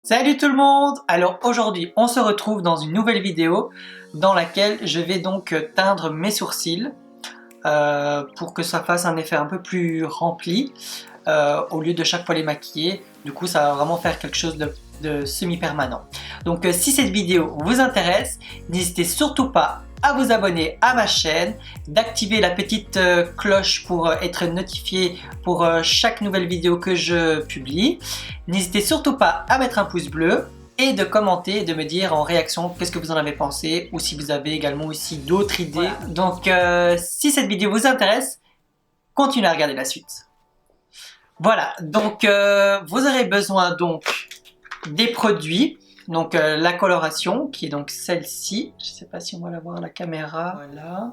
Salut tout le monde! Alors aujourd'hui on se retrouve dans une nouvelle vidéo dans laquelle je vais donc teindre mes sourcils pour que ça fasse un effet un peu plus rempli au lieu de chaque fois les maquiller. Du coup ça va vraiment faire quelque chose de semi-permanent. Donc si cette vidéo vous intéresse, n'hésitez surtout pas à vous abonner à ma chaîne, d'activer la petite cloche pour être notifié pour chaque nouvelle vidéo que je publie. N'hésitez surtout pas à mettre un pouce bleu et de commenter et de me dire en réaction qu'est-ce que vous en avez pensé ou si vous avez également aussi d'autres idées. Voilà. Donc si cette vidéo vous intéresse, continuez à regarder la suite. Voilà, donc vous aurez besoin donc des produits. Donc la coloration qui est donc celle-ci, je ne sais pas si on va la voir à la caméra, voilà.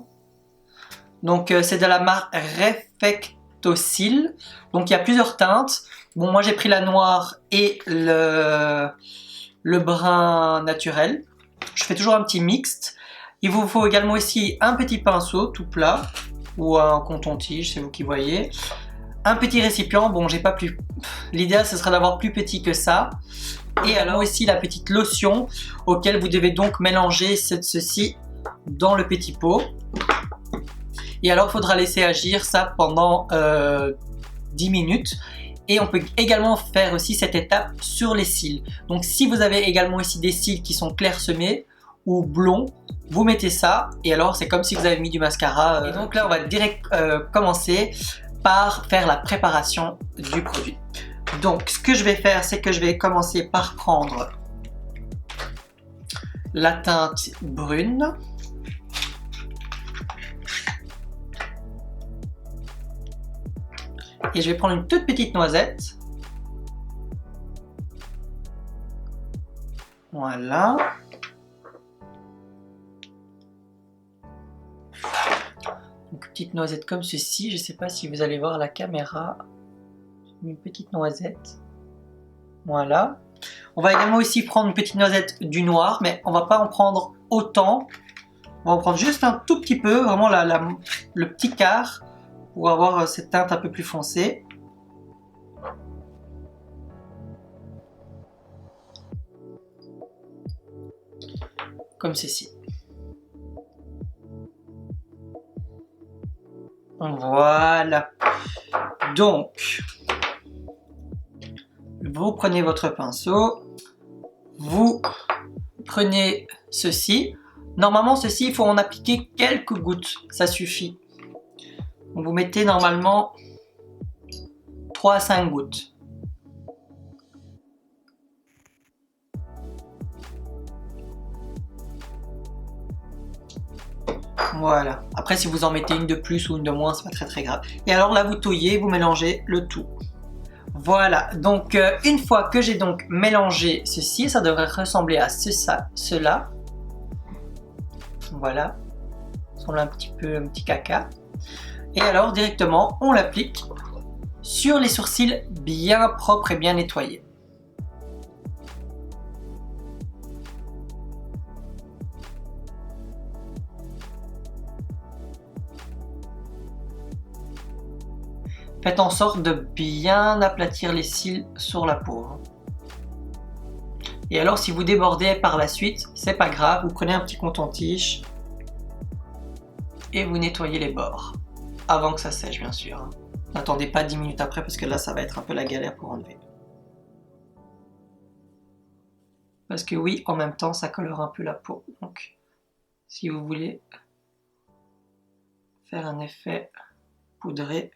Donc c'est de la marque Refectosil, donc il y a plusieurs teintes. Bon, moi j'ai pris la noire et le brun naturel. Je fais toujours un petit mixte. Il vous faut également aussi un petit pinceau tout plat ou un coton-tige, c'est vous qui voyez. Un petit récipient, bon j'ai pas plus, l'idéal ce serait d'avoir plus petit que ça. Et alors aussi la petite lotion auquel vous devez donc mélanger ceci dans le petit pot. Et alors il faudra laisser agir ça pendant 10 minutes. Et on peut également faire aussi cette étape sur les cils. Donc si vous avez également ici des cils qui sont clairsemés ou blonds, vous mettez ça et alors c'est comme si vous avez mis du mascara. Et donc là on va direct commencer par faire la préparation du produit. Donc ce que je vais faire, c'est que je vais commencer par prendre la teinte brune. Et je vais prendre une toute petite noisette. Voilà. Donc petite noisette comme ceci. Je ne sais pas si vous allez voir à la caméra. Une petite noisette. Voilà. On va également aussi prendre une petite noisette du noir, mais on va pas en prendre autant. On va en prendre juste un tout petit peu, vraiment le petit quart, pour avoir cette teinte un peu plus foncée. Comme ceci. Voilà. Donc, vous prenez votre pinceau, vous prenez ceci. Normalement, ceci, il faut en appliquer quelques gouttes, ça suffit. Donc, vous mettez normalement 3 à 5 gouttes. Voilà. Après, si vous en mettez une de plus ou une de moins, c'est pas très grave. Et alors là, vous touillez, vous mélangez le tout. Voilà. Donc, une fois que j'ai donc mélangé ceci, ça devrait ressembler à cela. Voilà. On a un petit caca. Et alors, directement, on l'applique sur les sourcils bien propres et bien nettoyés. Faites en sorte de bien aplatir les cils sur la peau. Et alors si vous débordez par la suite, c'est pas grave, vous prenez un petit coton-tige et vous nettoyez les bords. Avant que ça sèche bien sûr. N'attendez pas 10 minutes après parce que là ça va être un peu la galère pour enlever. Parce que oui, en même temps ça colore un peu la peau. Donc si vous voulez faire un effet poudré,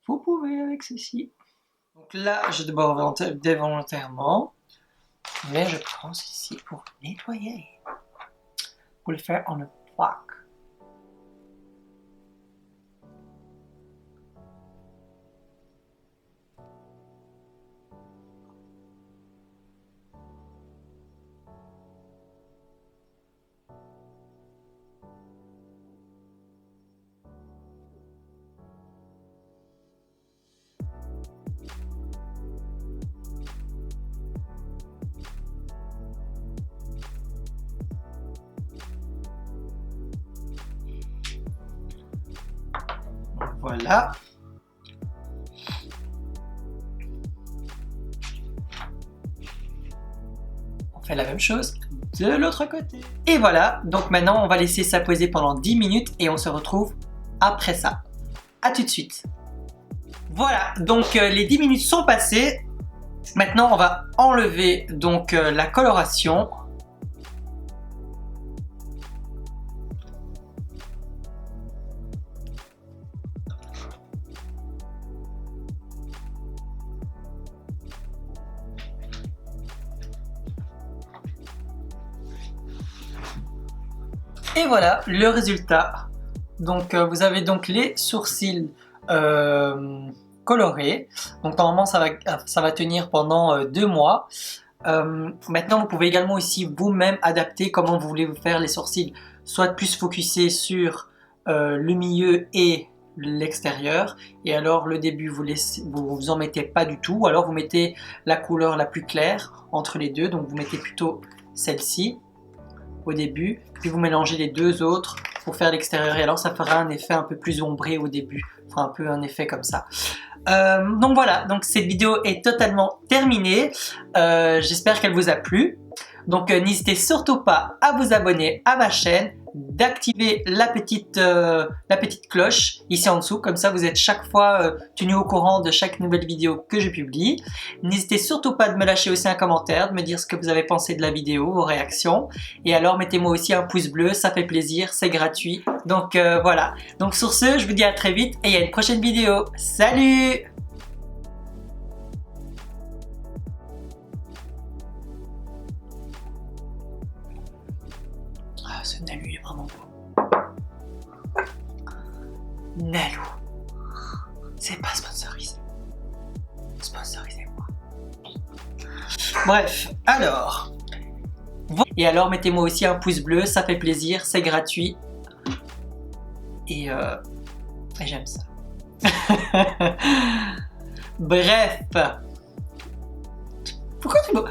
vous pouvez avec ceci. Donc là, je déborde volontairement, mais je prends ceci pour nettoyer. Pour le faire en une plaque. Voilà. On fait la même chose de l'autre côté. Et voilà, donc maintenant on va laisser ça poser pendant 10 minutes et on se retrouve après ça. A tout de suite. Voilà, donc les 10 minutes sont passées. Maintenant on va enlever donc la coloration. Et voilà le résultat. Donc vous avez donc les sourcils colorés. Donc normalement ça va tenir pendant 2 mois. Maintenant vous pouvez également aussi vous-même adapter comment vous voulez vous faire les sourcils. Soit plus focusé sur le milieu et l'extérieur, et alors le début vous en mettez pas du tout, ou alors vous mettez la couleur la plus claire entre les deux, donc vous mettez plutôt celle-ci au début, puis vous mélangez les deux autres pour faire l'extérieur, et alors ça fera un effet un peu plus ombré au début, enfin un peu un effet comme ça. Donc voilà, donc cette vidéo est totalement terminée, j'espère qu'elle vous a plu. Donc n'hésitez surtout pas à vous abonner à ma chaîne, d'activer la petite cloche ici en dessous, comme ça vous êtes chaque fois tenu au courant de chaque nouvelle vidéo que je publie. N'hésitez surtout pas de me lâcher aussi un commentaire, de me dire ce que vous avez pensé de la vidéo, vos réactions. Et alors mettez-moi aussi un pouce bleu, ça fait plaisir, c'est gratuit. Donc voilà, donc sur ce, je vous dis à très vite et à une prochaine vidéo. Salut! Ah, ce Nalu est vraiment beau. Nalu. C'est pas sponsorisé. Sponsorisez-moi. Bref, alors. Et alors, mettez-moi aussi un pouce bleu, ça fait plaisir, c'est gratuit. Et j'aime ça. Bref. Pourquoi tu me...